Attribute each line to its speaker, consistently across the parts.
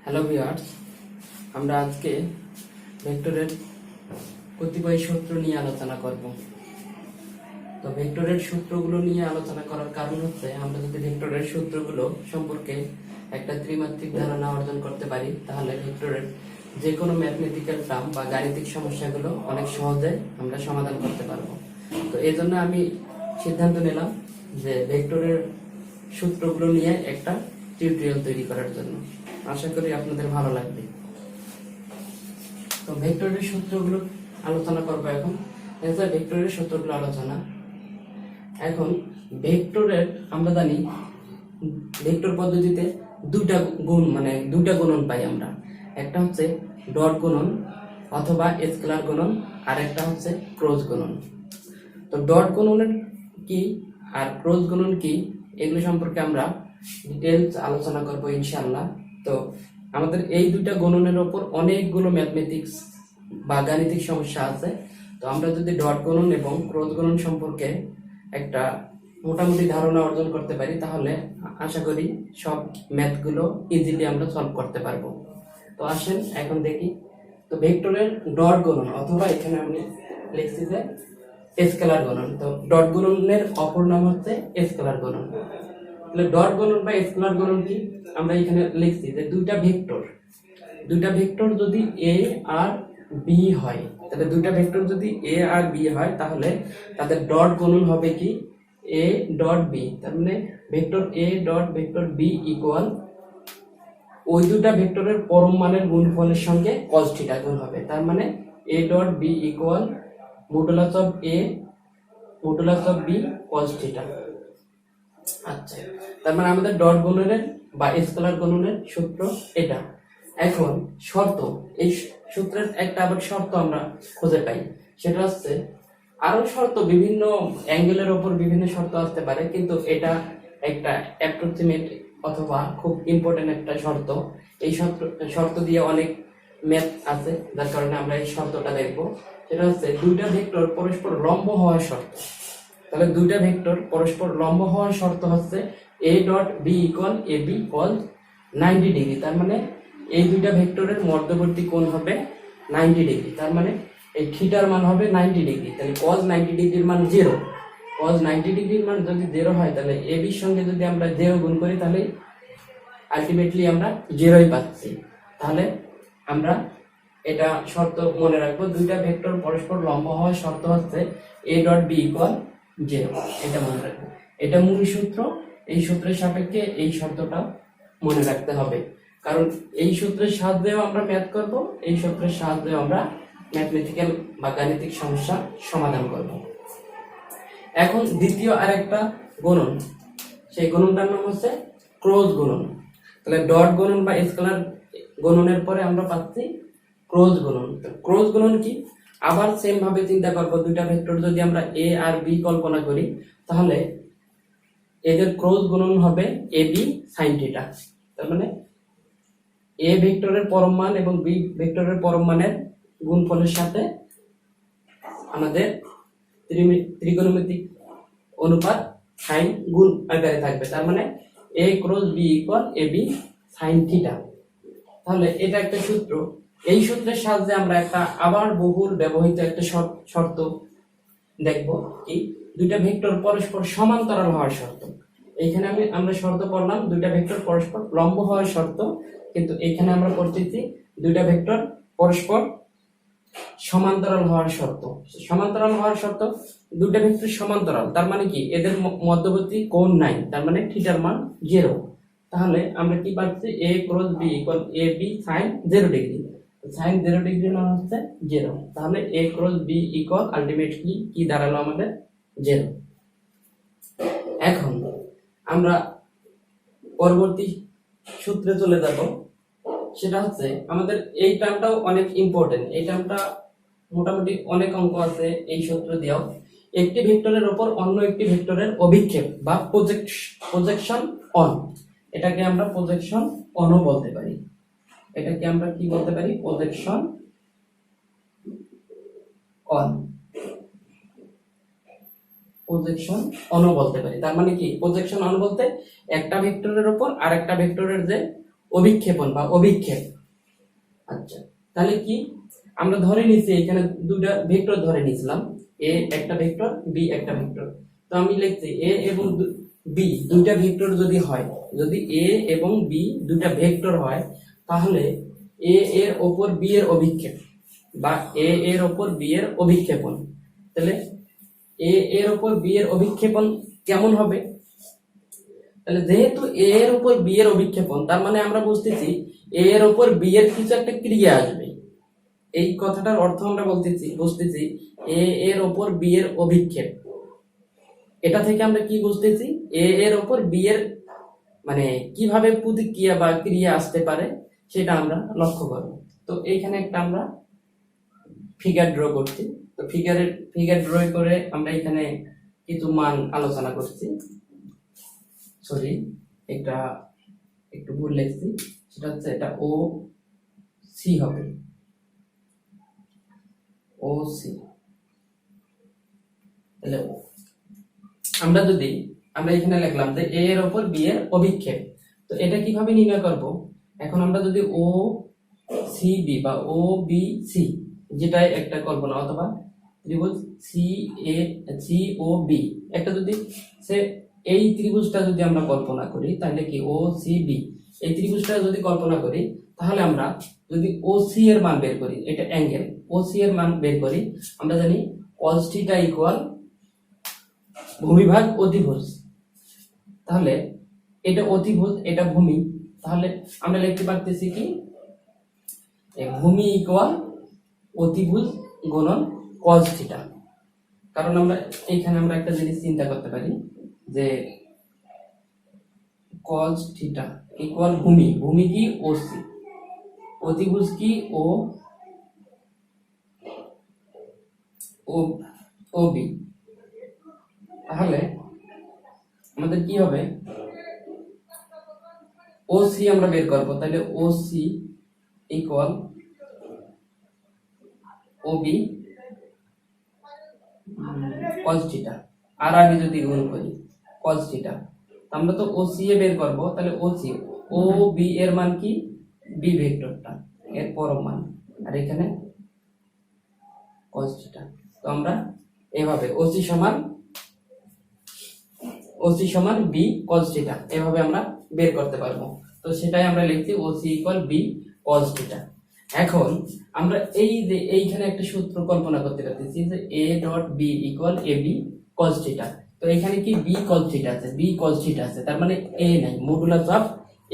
Speaker 1: Hello viewers, আমরা আজকে ভেক্টরের কতিপয় সূত্র নিয়ে আলোচনা করব। তো ভেক্টরের সূত্রগুলো নিয়ে আলোচনা করার কারণ হচ্ছে আমরা যদি ভেক্টরের সূত্রগুলো সম্পর্কে একটা ত্রিমাত্রিক ধারণা অর্জন করতে পারি, তাহলে ভেক্টরের যে কোনো ম্যাথমেটিক্যাল টার্ম বা গাণিতিক সমস্যাগুলো অনেক সহজে আমরা সমাধান করতে পারবো। তো এই জন্য আমি সিদ্ধান্ত নিলাম যে ভেক্টরের সূত্রগুলো নিয়ে একটা টিউটোরিয়াল তৈরি করার জন্য। আশা করি আপনাদের ভালো লাগবে। তো ভেক্টরের সূত্রগুলো আলোচনা করবো এখন। ভেক্টরের সূত্রগুলো আলোচনা এখন। ভেক্টরের আমরা জানি ভেক্টর পদ্ধতিতে দুটা গুণন পাই আমরা। একটা হচ্ছে ডট গুণন অথবা স্কেলার গুণন, আর একটা হচ্ছে ক্রস গুণন। তো ডট গুণনের কি আর ক্রস গুণন কি, এগুলো সম্পর্কে আমরা ডিটেলস আলোচনা করব ইনশাআল্লাহ। তো আমাদের এই দুটা গুণনের উপর অনেকগুলো ম্যাথমেটিক্স বা গাণিতিক সমস্যা আছে। তো আমরা যদি ডট গুণন এবং ক্রস গুণন সম্পর্কে একটা মোটামুটি ধারণা অর্জন করতে পারি, তাহলে আশা করি সব ম্যাথগুলো ইজিলি আমরা সলভ করতে পারবো। তো আসেন এখন দেখি। তো ভেক্টরের ডট গুণন অথবা এখানে আমি লিখছি যে স্কেলার গুণন। তো ডট গুণনের অপর নাম হচ্ছে স্কেলার গুণন। তাহলে ডট গুণন বা স্কেলার গুণন কি, আমরা এখানে লিখছি যে দুইটা ভেক্টর যদি এ আর বি হয়, তাহলে দুইটা ভেক্টর যদি এ আর বি হয়, তাহলে তাদের ডট গুণন হবে কি এ ডট বি। তার মানে vector A dot vector B equal ওই দুটা ভেক্টরের পরম মানের গুণফলের সঙ্গে cos থিটা গুণ হবে। তার মানে A dot B equal modulus of A modulus of B cos theta. আচ্ছা, তার মানে আমাদের ডট গুণনের বা স্কেলার গুণনের সূত্র এটা। এখন শর্ত, এই সূত্রের একটা আবার শর্ত আমরা খুঁজে পাই, সেটা হচ্ছে আরো শর্ত বিভিন্ন অ্যাঙ্গেলের উপর বিভিন্ন শর্ত আসতে পারে, কিন্তু এটা একটা অ্যাপ্রক্সিমেট অথবা খুব ইম্পর্টেন্ট একটা শর্ত। এই শর্ত দিয়ে অনেক ম্যাথ আছে, যার কারণে আমরা এই শর্তটা দেখবো। সেটা হচ্ছে দুইটা ভেক্টর পরস্পর লম্ব হওয়ার শর্ত। তাহলে দুইটা ভেক্টর পরস্পর লম্ব হওয়ার শর্ত হচ্ছে a dot B equal A B cos 90 degree. তার মানে এই দুইটা ভেক্টরের মধ্যবর্তী কোণ হবে 90 ডিগ্রি। তার মানে এই থিটার মান হবে 90 ডিগ্রি। তাহলে cos 90 ডিগ্রির মান 0। cos 90 ডিগ্রির মান যদি 0 হয়, তাহলে এ বির সঙ্গে যদি আমরা 0 গুণ করি, তাহলে আলটিমেটলি আমরা 0ই পাচ্ছি। তাহলে আমরা এটা শর্ত মনে রাখবো, দুইটা ভেক্টর পরস্পর লম্ব হওয়ার শর্ত হচ্ছে a ডট বি ইকুয়াল 0। এটা মনে রাখবো, এটা মূল সূত্র। এই সূত্রের সাপেক্ষে এই শর্তটা মনে রাখতে হবে, কারণ এই সূত্রের সাহায্যেও আমরা ম্যাথ করব, এই সূত্রের সাহায্যেও আমরা ম্যাথমেটিক্যাল বা গাণিতিক সমস্যা সমাধান করব। এখন দ্বিতীয় আরেকটা গুণন, সেই গুণনটার নাম হচ্ছে ক্রস গুণন। তাহলে ডট গুণন বা স্কেলার গুণনের পরে আমরা পাচ্ছি ক্রস গুণন। ক্রস গুণন কি, আবার সেম ভাবে চিন্তা করব। দুইটা ভেক্টর যদি আমরা এ আর বি কল্পনা করি, তাহলে এদের ক্রস গুণন হবে এ বি সাইন থিটা। তার মানে এ ভেক্টরের পরম মান এবং বি ভেক্টরের পরম মানের গুণফলের সাথে আমাদের ত্রিকোণমিতিক অনুপাত সাইন গুণ আকারে থাকবে। তার মানে এ cross B equal A B sine theta. তাহলে এটা একটা সূত্র। এই সূত্রের সাহায্যে আমরা একটা আবার বহুল ব্যবহৃত একটা শর্ত দেখব, কি দুইটা ভেক্টর পরস্পর সমান্তরাল হওয়ার শর্ত। এইখানে আমরা শর্ত পড়লাম দুইটা ভেক্টর পরস্পর লম্ব হওয়ার শর্ত, কিন্তু এখানে আমরা পড়তেছি দুইটা ভেক্টর পরস্পর সমান্তরাল হওয়ার শর্ত। সমান্তরাল হওয়ার শর্ত, দুইটা ভেক্টর সমান্তরাল, তার মানে কি এদের মধ্যবর্তী কোণ নাই, তার মানে থিটার মান 0। তাহলে আমরা কি পাচ্ছি a cross b equal a b sin 0 degree. sin 0 ডিগ্রির মান হচ্ছে 0। তাহলে a cross b equal ultimately কি দাঁড়ালো আমাদের 0। এখন আমরা পরবর্তী সূত্রে চলে যাব, সেটা হচ্ছে আমাদের এই টার্মটাও অনেক ইম্পর্টেন্ট। এই টার্মটা মোটামুটি অনেক অঙ্ক আছে এই সূত্র দিয়েও। একটি ভেক্টরের উপর অন্য একটি ভেক্টরের অভিক্ষেপ বা প্রজেকশন অন, এটাকে আমরা প্রজেকশন অনও বলতে পারি। এটাকে আমরা কি বলতে পারি, প্রজেকশন অন, প্রজেকশন অনও বলতে পারি। তার মানে কি প্রজেকশন অন বলতে একটা ভেক্টরের উপর আরেকটা ভেক্টরের যে অভিক্ষেপণ বা অভিক্ষেপ। আচ্ছা, তাহলে কি আমরা ধরে নিচ্ছি এখানে দুটা ভেক্টর ধরে নিয়েছিলাম, এ একটা ভেক্টর, বি একটা ভেক্টর। তো আমি লিখছি এ এবং বি দুইটা ভেক্টর যদি হয়, যদি এ এবং বি দুইটা ভেক্টর হয়, তাহলে এ এর ওপর বি এর অভিক্ষেপ বা এ এর ওপর বি এর অভিক্ষেপণ, তাহলে এ এর ওপর বি এর অভিক্ষেপণ কেমন হবে? তাহলে যেহেতু এ এর উপর বি এর অভিক্ষেপণ, তার মানে আমরা বুঝতেছি এ এর উপর বি এর কিছু একটা ক্রিয়া আসবে। এই কথাটার অর্থ আমরা বুঝতেছি এ এর উপর বি এর অভিক্ষেপ। এটা থেকে আমরা কি বুঝতেছি, এ এর উপর বি এর মানে কিভাবে প্রতিক্রিয়া বা ক্রিয়া আসতে পারে সেটা আমরা লক্ষ্য করব। তো এইখানে একটা আমরা ফিগার ড্র করছি। তো ফিগার ড্র করে আমরা এখানে কিছু মান আলোচনা করছি। সরি, এটা একটু ভুল লিখছি, সেটা হচ্ছে এটা ও সি হবে, ও সি। তাহলে আমরা এখানে লিখলাম যে এ এর উপর বি এর অভিক্ষেপ। তো এটা কিভাবে নির্ণয় করব? এখন আমরা যদি ও সি বি বা ও বি সি যেটাই একটা কল্পনা, অথবা ত্রিভুজ C A C O B একটা যদি সে এই ত্রিভুজটা যদি আমরা কল্পনা করি, তাহলে কি ও সি বি এই ত্রিভুজটা যদি কল্পনা করি, তাহলে আমরা যদি ও সি এর মান বের করি, এটা অ্যাঙ্গেল, ও সি এর মান বের করি, আমরা জানি cos থিটা ইকুয়াল ভূমিভাগ অতিভুজ। তাহলে এটা অতিভুজ, এটা ভূমি, তাহলে আমরা লিখতে পারতেছি কি ভূমি ইকুয়াল অতিভুজ গুণন cos থিটা। কারণ আমরা এইখানে আমরা একটা জিনিস চিন্তা করতে পারি যে cos থিটা ইকুয়াল ভূমি কি ও সি, অতিভুজ কি ও ও বি। তাহলে আমাদের কি হবে, ও সি আমরা বের করবো, তাহলে ও সি ইকুয়াল ও বি cos থিটা, আর আগে যদি গুণ করি cos থিটা, আমরা তো ও সি এ বের করবো, তাহলে ও সি ও বি এর মান কি বি ভেক্টরটা এর পরম মান, আর এখানে cos থিটা। তো আমরা এভাবে ও সি সমান বি cos থিটা এভাবে আমরা বের করতে পারবো। তো সেটাই আমরা লিখছি O C equal B cos theta. এখন আমরা এই যে এইখানে একটা সূত্র কল্পনা করতে পারতেছি যে a dot b equal A B cos theta. তো এখানে কি b cos থিটা আছে, b cos থিটা আছে, তার মানে a নাই, মডুলাস অফ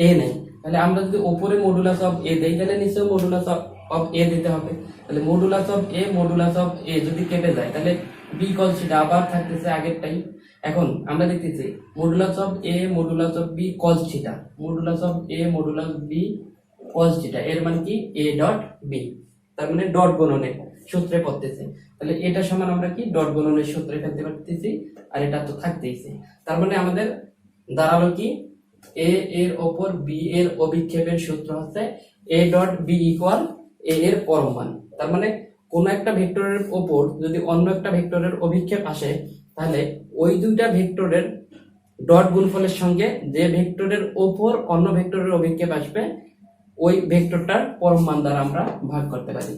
Speaker 1: a নাই। তাহলে আমরা যদি উপরে মডুলাস অফ a দেই, তাহলে নিচে মডুলাস অফ a দিতে হবে। তাহলে মডুলাস অফ a যদি কেটে যায়, তাহলে b cos থিটা আবার থাকতেছে আগেরটাই। এখন আমরা দেখতেছি modulus of a modulus of b cos theta, modulus of a modulus b cos theta এর মানে কি a ডট b, তার মানে ডট গুণনের সূত্রে পড়তেছে। তাহলে এটা সমান আমরা কি ডট গুণনের সূত্রে ফেলতে পারতেছি, আর এটা তো থাকতেইছে। তার মানে আমাদের দাঁড়ালো কি a এর ওপর b এর অভিক্ষেপের সূত্র হচ্ছে a dot b equal a এর পরম মান। তার মানে কোন একটা ভেক্টরের ওপর যদি অন্য একটা ভেক্টরের অভিক্ষেপ আসে, তাহলে ওই দুইটা ভেক্টরের ডট গুণফলের সঙ্গে যে ভেক্টরের ওপর অন্য ভেক্টরের অভিক্ষেপ আসবে, ওই ভেক্টরটার পরম মান দ্বারা আমরা ভাগ করতে পারি।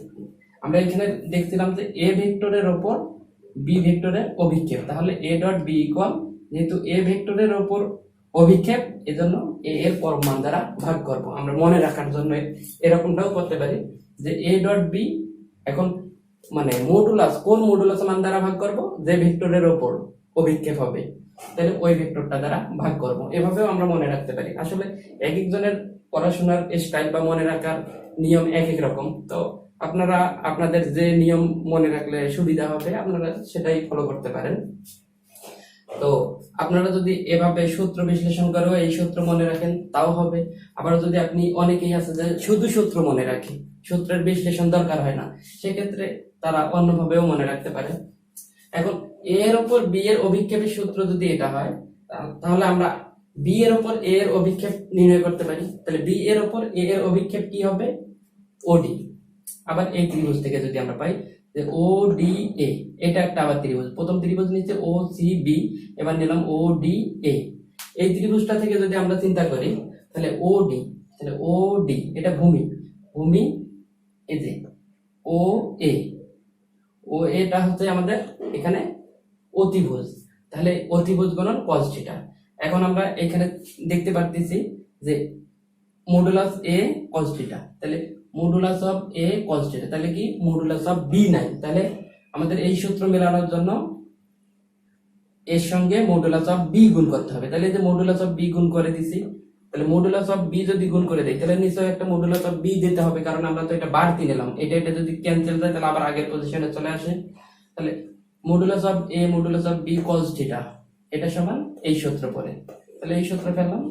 Speaker 1: আমরা এখানে দেখছিলাম যে এ ভেক্টরের ওপর বি ভেক্টরের অভিক্ষেপ, তাহলে এ ডট বি ইকুয়াল, যেহেতু এ ভেক্টরের ওপর অভিক্ষেপ, এজন্য এ এর পরম মান দ্বারা ভাগ করব। আমরা মনে রাখার জন্য এরকমটাও করতে পারি যে এ ডট বি এখন মানে মডুলাস, কোন মডুলাস মান দ্বারা ভাগ করব, যে ভেক্টরের ওপর অভিক্ষেপ হবে, তাহলে ওই ভেক্টরটা দ্বারা ভাগ করব। এভাবেও আমরা মনে রাখতে পারি। আসলে এক একজনের পড়াশোনার স্টাইল বা মনে রাখার নিয়ম এক এক রকম। তো আপনারা আপনাদের যে নিয়ম মনে রাখলে সুবিধা হবে, আপনারা সেটাই ফলো করতে পারেন। তো আপনারা যদি এভাবে সূত্র বিশ্লেষণ করেও এই সূত্র মনে রাখেন তাও হবে। আবার যদি আপনি, অনেকেই আছে যে শুধু সূত্র মনে রাখে, সূত্রের বিশ্লেষণ দরকার হয় না, সেক্ষেত্রে তারা অন্যভাবেও মনে রাখতে পারে। এখন এ এর উপর বি এর অভিক্ষেপের সূত্র যদি এটা হয়, তাহলে আমরা বি এর উপর এ এর অভিক্ষেপ নির্ণয় করতে পারি। তাহলে বি এর উপর এ এর অভিক্ষেপ কি হবে, ওডি। আবার এই ত্রিভুজ থেকে যদি আমরা পাই যে ও ডি এ, এটা একটা আবার ত্রিভুজ, প্রথম ত্রিভুজ নিচে ও সি বি, এবার নিলাম ও ডি এ। এই ত্রিভুজটা থেকে যদি আমরা চিন্তা করি, তাহলে ও ডি, তাহলে ও ডি এটা ভূমি, ভূমি এই যে ও এ, ও এটা হচ্ছে আমাদের এখানে অতিভুজ, তাহলে অতিভুজ গুণন cos থিটা। এখন আমরা এখানে দেখতে পাচ্ছি যে মডুলাস এ cos থিটা, তাহলে modulus of A cos theta, তাহলে কি মডুলাস অফ বি নাই, তাহলে আমাদের এই সূত্র মেলানোর জন্য এর সঙ্গে মডুলাস অফ বি গুণ করতে হবে। তাহলে যে মডুলাস অফ বি গুণ করে দিছি, তাহলে মডুলাস অফ বি যদি গুণ করে দেই তাহলে নিশ্চয়ই একটা মডুলাস অফ বি দিতে হবে, কারণ আমরা তো এটা বাড়তি নিলাম, এটা এটা যদি ক্যান্সেল যায় তাহলে আবার আগের পজিশনে চলে আসে। তাহলে modulus of A modulus of B cos theta এটা সমান এই সূত্র পড়ে, তাহলে এই সূত্র ফেললাম।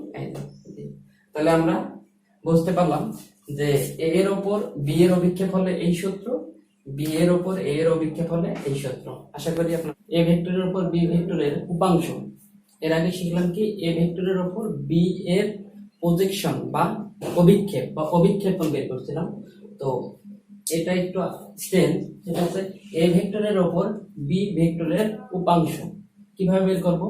Speaker 1: তাহলে আমরা বুঝতে পারলাম যে এ এর উপর বি এর অভিক্ষেপ হলে এই সূত্র, বি এর উপর এ এর অভিক্ষেপ হলে এই সূত্র। আশা করি আপনার এ ভেক্টরের উপর বি ভেক্টরের উপাংশ, এর আগে শিখলাম কি এ ভেক্টরের উপর বি এর প্রজেকশন বা অভিক্ষেপ বা অভিক্ষেপণ বের করছিলাম। তো এটা একটু চেঞ্জ, সেটা হচ্ছে এ ভেক্টরের উপর বি ভেক্টরের উপাংশ কিভাবে বের করব,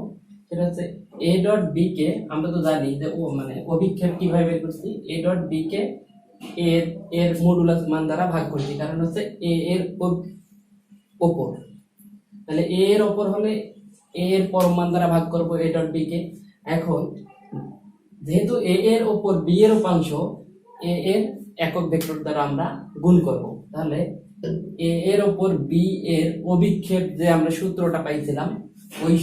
Speaker 1: সেটা হচ্ছে এ ডট বি কে আমরা তো জানি যে ও মানে অভিক্ষেপ কিভাবে বের করছি, এ ডট বি কে এর এর মডুলাস মান দ্বারা ভাগ করছি, কারণ হচ্ছে এ এর উপর, তাহলে এ এর উপর হলে এ এর পরম মান দ্বারা ভাগ করব এ ডট বি কে। এখন যেহেতু এ এর উপর বি এর উপাংশ, এ এর একক ভেক্টর দ্বারা আমরা গুণ করব, তাহলে এ এর উপর বি এর অভিক্ষেপ যে আমরা সূত্রটা পাইছিলাম ওই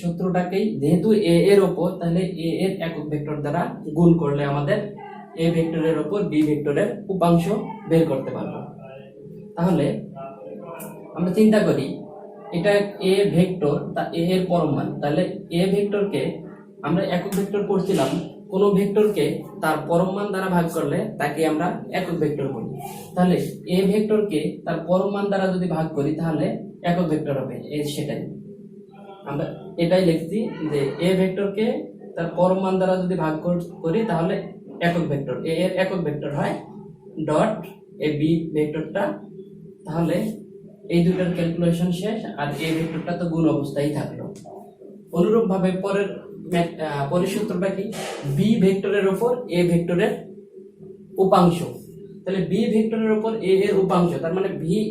Speaker 1: সূত্রটাকেই যেহেতু এ এর উপর, তাহলে এ এর একক ভেক্টর দ্বারা গুণ করলে আমাদের এ ভেক্টরের উপর বি ভেক্টরের উপাংশ বের করতে পারবো। তাহলে আমরা চিন্তা করি এটা এ ভেক্টর, তা এ এর পরম মান, তাহলে এ ভেক্টরকে আমরা একক ভেক্টর করছিলাম, কোন ভেক্টরকে তার পরম মান দ্বারা ভাগ করলে তাকে আমরা একক ভেক্টর বলি। তাহলে এ ভেক্টরকে তার পরম মান দ্বারা যদি ভাগ করি তাহলে একক ভেক্টর হবে, সেটাই আমরা এটাই লিখছি যে এ ভেক্টরকে তার পরম মান দ্বারা যদি ভাগ করি তাহলে একক ভেক্টর, এ এর একক ভেক্টর হয় ডট এ বি ভেক্টরটা, তাহলে এই দুটার ক্যালকুলেশন শেষ, আর এ ভেক্টরটা তো গুণ অবস্থায় থাকলো। অনুরূপ ভাবে পরের সূত্রটা কি, বি ভেক্টরের উপর এ ভেক্টরের উপাংশ, তাহলে বি ভেক্টরের উপর এ এর উপাংশ, তার মানে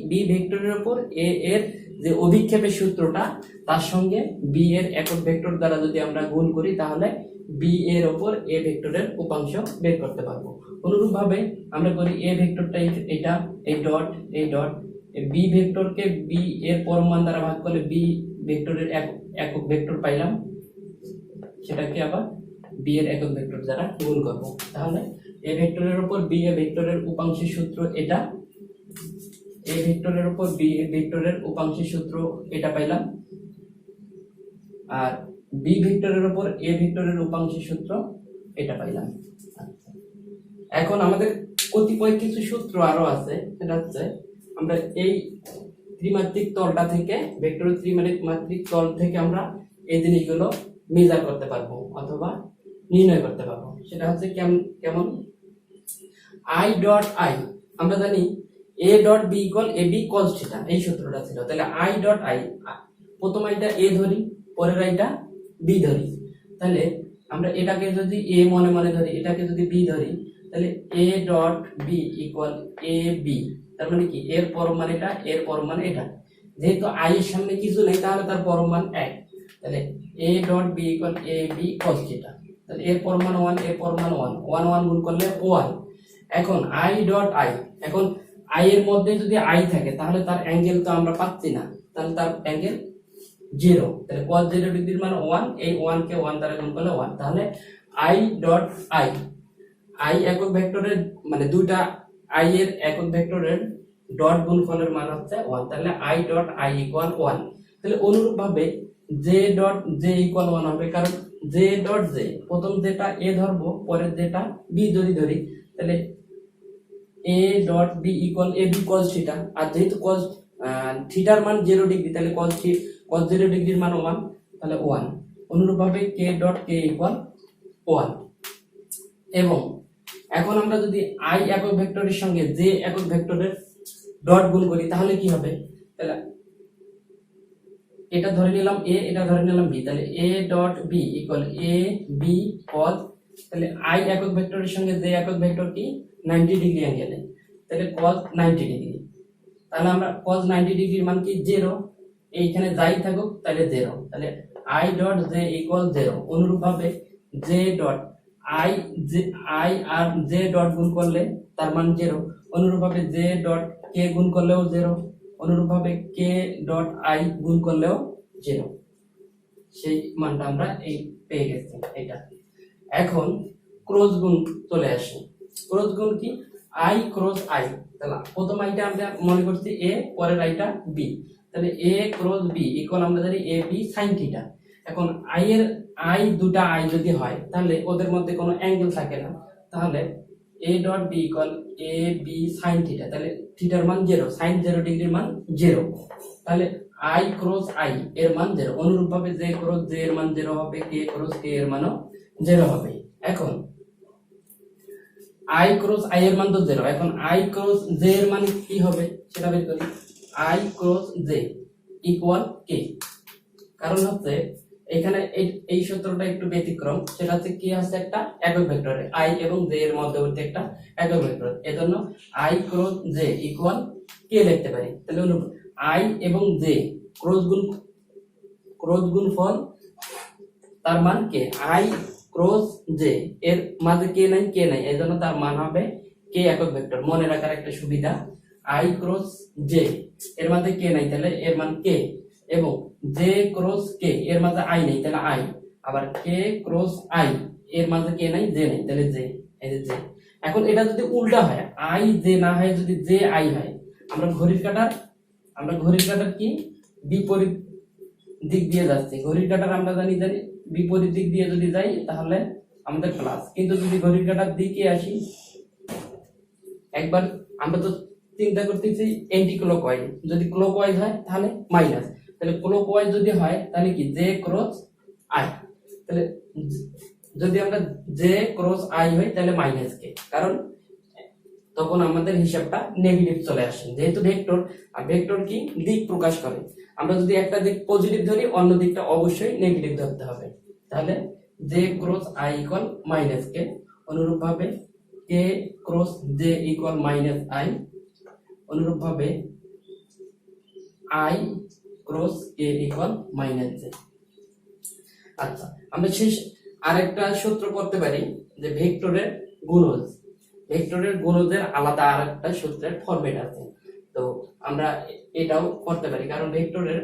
Speaker 1: বি ভেক্টরের উপর এ এর যে অভিক্ষেপের সূত্রটা তার সঙ্গে বি এর একক ভেক্টর দ্বারা যদি আমরা গুণ করি তাহলে বি এর উপর এ ভেক্টরের উপাংশ বের করতে পারবো। অনুরূপ ভাবে আমরা করি এ ভেক্টরটা এটা এই ডট বি ভেক্টরকে বি এর পরম মান দ্বারা ভাগ করলে বি ভেক্টরের একক ভেক্টর পাইলাম, সেটাকে আবার বি এর একক ভেক্টর দ্বারা গুণ করব, তাহলে এ ভেক্টরের উপর বি এ ভেক্টরের উপাংশের সূত্র এটা, এ ভেক্টরের উপর বি এ ভেক্টরের উপাংশের সূত্র এটা পাইলাম, আর বি ভেক্টরের উপর এ ভেক্টরের উপাংশের সূত্র এটা পাইলাম। এখন আমাদের কতিপয় কিছু সূত্র আরো আছে, সেটা হচ্ছে আমরা এই ত্রিমাত্রিক তলটা থেকে ভেক্টরের ত্রিমাত্রিক তল থেকে আমরা এই জিনিসগুলো মেজার করতে পারবো অথবা নির্ণয় করতে পারবো। সেটা হচ্ছে কেমন আই ডট আই, আমরা জানি A dot B equal A B cos theta, এই সূত্রটা ছিল। তাহলে আই ডট আই, প্রথম আইটা এ ধরি, পরের আইটা বি ধরি, তাহলে আমরা এটাকে যদি এ মনে মনে ধরি, এটাকে যদি বি ধরি, তাহলে A dot B equal A B, তার মানে কি এর পরম মান এটা, এর পরম মান এটা, যেহেতু আই এর সামনে কিছু নেই তাহলে তার পরম মান 1, তাহলে A dot B equal A B cos theta, তাহলে এর পরম মান 1, এর পরম মান 1, 1 1 গুণ করলে 1। এখন আই ডট আই, এখন আই এর মধ্যে যদি আই থাকে তাহলে তার অ্যাঙ্গেল তো আমরা পাচ্ছি না, তাহলে তার অ্যাঙ্গেল 0, তাহলে cos 0 ডিগ্রির মান 1, এই 1 কে 1 দ্বারা গুণ করলে 1, তাহলে আই ডট আই, আই একক ভেক্টরের মানে দুইটা আই এর একক ভেক্টরের ডট গুণফলের মান হচ্ছে 1, তাহলে আই ডট আই ইকুয়াল 1। তাহলে অনুরূপ ভাবে জে ডট জে ইকুয়াল 1 হবে, কারণ জে ডট জে প্রথম যেটা এ ধরবো, পরের যেটা বি যদি ধরি, তাহলে A dot B equal A B cos theta, আর যেহেতু কস থিটার মান 0 ডিগ্রি, তাহলে কস 0 ডিগ্রির মান 1, তাহলে 1। অনুরূপ ভাবে কে ডট কে ইকুয়াল 1। এবং এখন আমরা যদি আই একক ভেক্টরের সঙ্গে জে একক ভেক্টরের ডট গুণ করি তাহলে কি হবে, তাহলে এটা ধরে নিলাম এ, এটা ধরে নিলাম বি, তাহলে A dot B equal A B cos তাহলে আই একক ভেক্টরের সঙ্গে জে একক ভেক্টর কি 90 ডিগ্রি অ্যাঙ্গেলে, তাহলে cos 90 ডিগ্রি, তাহলে আমরা cos 90 ডিগ্রির মান কি 0, এইখানে যাই থাকুক তাহলে 0, তাহলে i ডট জে ইকুয়াল 0। অনুরূপভাবে জে ডট আই আর জে ডট গুণ করলে তার মান 0, অনুরূপভাবে জে ডট কে গুণ করলেও 0, অনুরূপভাবে কে ডট আই গুণ করলেও 0। সেই মানটা আমরা এই পেয়ে গেছি এটা। এখন ক্রস গুণ চলে আসে। ক্রস গুণ কি? আই ক্রস আই, তাহলে প্রথম আইটা আমরা মনে করছি এ, পরের আইটা বি, তাহলে এ ক্রস বি ইকুয়াল আমরা জানি এ বি সাইন থিটা। এখন আই দুটা আই যদি হয় তাহলে ওদের মধ্যে কোনো অ্যাঙ্গেল থাকে না, তাহলে A dot B equal A B sine theta, তাহলে থিটার মান 0, সাইন 0 ডিগ্রির মান 0, তাহলে আই ক্রস আই এর মান 0। অনুরূপভাবে জে ক্রস জে এর মান 0 হবে, কে ক্রস কে এর মানও 0 হবে। এখন আই ক্রস আই এর মান তো 0, এখন আই ক্রস জে এর মান কি হবে সেটা বের করি। আই ক্রস জে ইকুয়াল কে, কারণ হচ্ছে এখানে এই সূত্রটা একটু ব্যতিক্রম, সেটা হচ্ছে কি আছে একটা একক ভেক্টরে আই এবং জে এর মধ্যবর্তী একটা একক ভেক্টর, এজন্য আই ক্রস জে ইকুয়াল কে লিখতে পারি। তাহলে আই এবং জে ক্রস গুণ ফল, তার মান কে। আই ক্রস জে এর মাঝে কে নাই, এজন্য তার মান হবে কে একক ভেক্টর। মনে রাখার একটা সুবিধা, আই ক্রস জে এর মাঝে কে নাই, তাহলে এর মান কে, এবং জে ক্রস কে এর মাঝে আই নেই, তাহলে আই, আবার কে ক্রস আই এর মাঝে কে নাই, জে নেই, তাহলে জে, এই যে জে। এখন এটা যদি উল্টা হয়, আই জে না হয় যদি জে আই হয়, আমরা ঘড়ির কাঁটার কি বিপরীত দিক দিয়ে যাচ্ছে। ঘড়ির কাঁটার আমরা জানি বিপরীত দিক দিয়ে যদি যাই তাহলে আমাদের প্লাস, কিন্তু যদি ঘড়ির কাঁটার দিকে আসি, একবার আমরা তো চিন্তা করতেছি এন্টি ক্লকওয়াইজ, যদি ক্লকওয়াইজ হয় তাহলে মাইনাস, তাহলে ক্লকওয়াইজ যদি হয় তাহলে কি জে ক্রস আই, তাহলে যদি আমরা জে ক্রস আই হয় তাহলে মাইনাস কে, কারণ তখন আমাদের হিসাবটা নেগেটিভ চলে আসে, যেহেতু ভেক্টর, আর ভেক্টর কি দিক প্রকাশ করে। আমরা যদি একটা দিক পজিটিভ ধরি, অন্য দিকটা অবশ্যই নেগেটিভ ধরতে হবে, তাহলে J cross I equal minus K. অনুরূপভাবে K cross J equal minus I, অনুরূপভাবে I cross K equal minus J. আচ্ছা, আমরা শেষ আরেকটা সূত্র করতে পারি যে ভেক্টরের গুণজের আলাদা আরেকটা সূত্রের ফরম্যাট আছে, তো আমরা এটাও করতে পারি, কারণ ভেক্টরের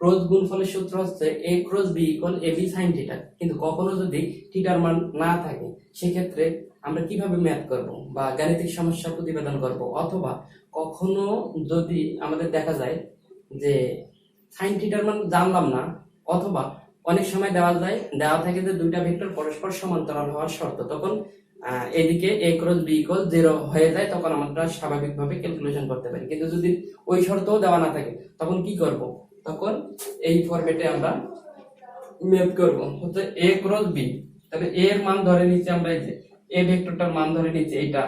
Speaker 1: ক্রস গুণফলের সূত্র হচ্ছে a cross b equal ab sin theta. কিন্তু কখনো যদি থিটার মান না থাকে, সেক্ষেত্রে আমরা কিভাবে ম্যাথ করব বা গাণিতিক সমস্যা প্রতিবেদন করব, অথবা কখনো যদি আমাদের দেখা যায় যে sin থিটার মান জানলাম না, অথবা অনেক সময় দেওয়া থাকে যে দুইটা ভেক্টর পরস্পর সমান্তরাল হওয়ার শর্ত, তখন এদিকে a ক্রস b ইকুয়াল 0 হয়ে যায়, তখন আমরা স্বাভাবিকভাবে ক্যালকুলেশন করতে পারি। কিন্তু যদি ওই শর্তও দেওয়া না থাকে, তখন কি করব, তখন এই ফরম্যাটে আমরা ম্যাথ করব হচ্ছে a ক্রস b। তাহলে a এর মান ধরে নিচ্ছি আমরা, এই যে a ভেক্টরটার মান ধরে নিচ্ছি এটা,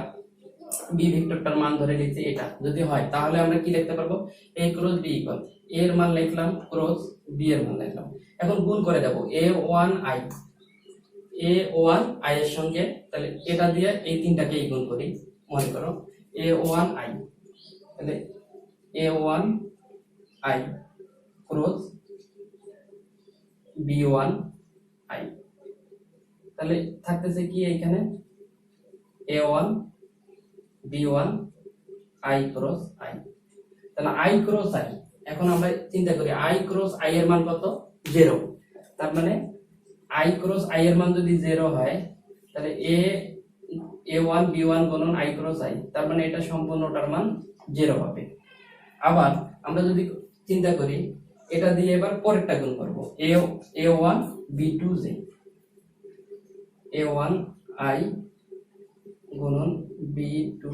Speaker 1: b ভেক্টরটার মান ধরে নিচ্ছি এটা, যদি হয় তাহলে আমরা কি লিখতে পারবো, a cross b equal a এর মান লিখলাম ক্রস b এর মান লিখলাম। এখন গুণ করে দেব a1i এর সঙ্গে, তাহলে এটা দিয়ে এই তিনটাকে গুণ করি, মনে করো a1i, তাহলে a1i ক্রস b1i, তাহলে থাকতেছে কি এখানে a1 b1 i cross i, তাহলে i ক্রস i। এখন আমরা চিন্তা করি i ক্রস i এর মান কত, 0, তার মানে i ক্রস i এর মান যদি 0 হয়, তাহলে a1 b1 গুণন i ক্রস i, তার মানে এটা সম্পূর্ণটার মান 0 হবে। আবার আমরা যদি চিন্তা করি, এটা দিয়ে এবার পরেরটা গুণ করব, a1 b2 j, a1 i গুণন b2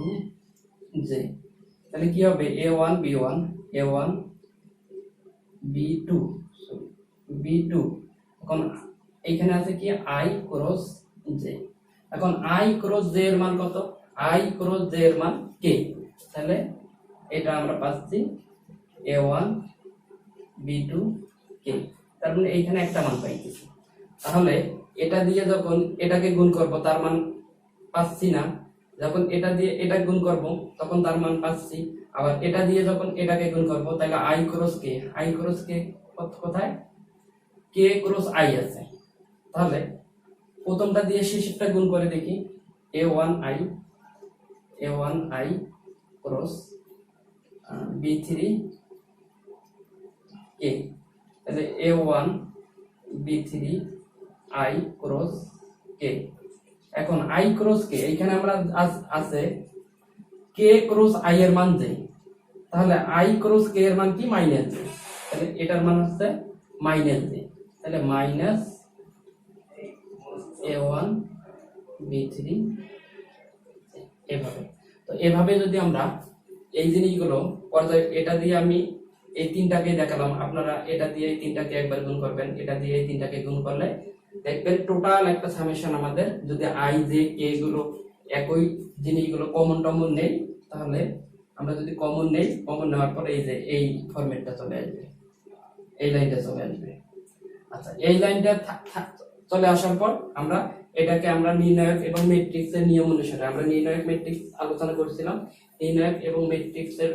Speaker 1: j, তাহলে কি হবে a1 b1 a1 b2 b2। এখন এখানে আছে কি i ক্রস j, এখন i ক্রস j এর মান কত, i ক্রস j এর মান k, তাহলে এটা আমরা পাচ্ছি a1 b2 k, তার মানে এইখানে একটা মান পাইতেছি। তাহলে এটা দিয়ে যখন এটাকে গুণ করব তার মান পাচ্ছি না, যখন এটা দিয়ে এটা গুণ করব তখন তার মান পাচ্ছি, আবার এটা দিয়ে যখন এটাকে গুণ করব তাহলে I cross K, I cross কে কোথায়, কে ক্রস আই আছে। তাহলে প্রথমটা দিয়ে শেষেরটা গুণ করে দেখি, a1i ক্রস b3 কে, তাহলে a1 b3 i ক্রস কে। এখন i ক্রস কে এইখানে আমরা আছে কে ক্রস আই এর মান দেই, তাহলে i ক্রস কে এর মান কি, মাইনাস জে, তাহলে এটার মান হচ্ছে মাইনাস জে, তাহলে মাইনাস a1 b3 এভাবে। তো এভাবে যদি আমরা এই জিনিসগুলো পর্যায়ে, এটা দিয়ে আমি এই তিনটাকে দেখালাম, আপনারা এটা দিয়ে এই তিনটাকে একবার গুণ করবেন, এটা দিয়ে এই তিনটাকে গুণ করলে দেখবেন টোটাল একটা সামেশন আমাদের, যদি আই জে কে গুলো একই জিনিসগুলো কমন টমন নেই, তাহলে আমরা যদি কমন নেই, কমন নেওয়ার পরে এই যে এই ফরম্যাটটা চলে আসবে, এই লাইনটা চলে আসবে। আচ্ছা, এই লাইনটা চলে আসার পর আমরা এটাকে আমরা নির্ণায়ক এবং ম্যাট্রিক্সের নিয়ম অনুসারে, আমরা নির্ণায়ক ম্যাট্রিক্স আলোচনা করেছিলাম, নির্ণায়ক এবং ম্যাট্রিক্সের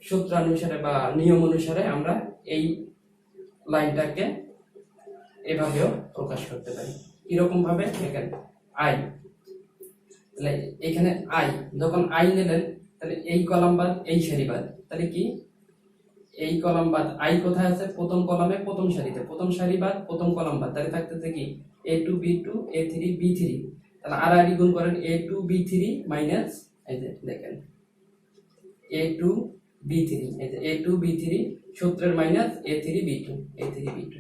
Speaker 1: সূত্র অনুসারে বা নিয়ম অনুসারে আমরা এই লাইনটাকে এভাবেও প্রকাশ করতে পারি। কিরকম ভাবে দেখেন, আই, তাহলে এখানে আই, যখন আই নিলেন তাহলে এই কলাম বাদ এই সারি বাদ, তাহলে কি এই কলাম বাদ, আই কোথায় আছে, প্রথম কলামে প্রথম সারিতে, প্রথম সারি বাদ প্রথম কলাম বাদ, তাহলে থাকতেছে কি a2 b2 a3 b3, তাহলে আর আই গুণ করেন a2 b3 মাইনাস এই যে দেখেন a2 b3, এই যে a2 b3 সূত্রের minus a3 b2 a3 b2।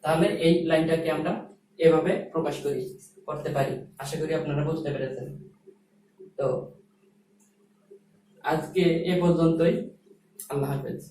Speaker 1: তাহলে এই লাইনটাকে আমরা এভাবে প্রকাশ করতে পারি। আশা করি আপনারা বুঝতে পেরেছেন। তো আজকে এ পর্যন্তই, আল্লাহ হাফেজ।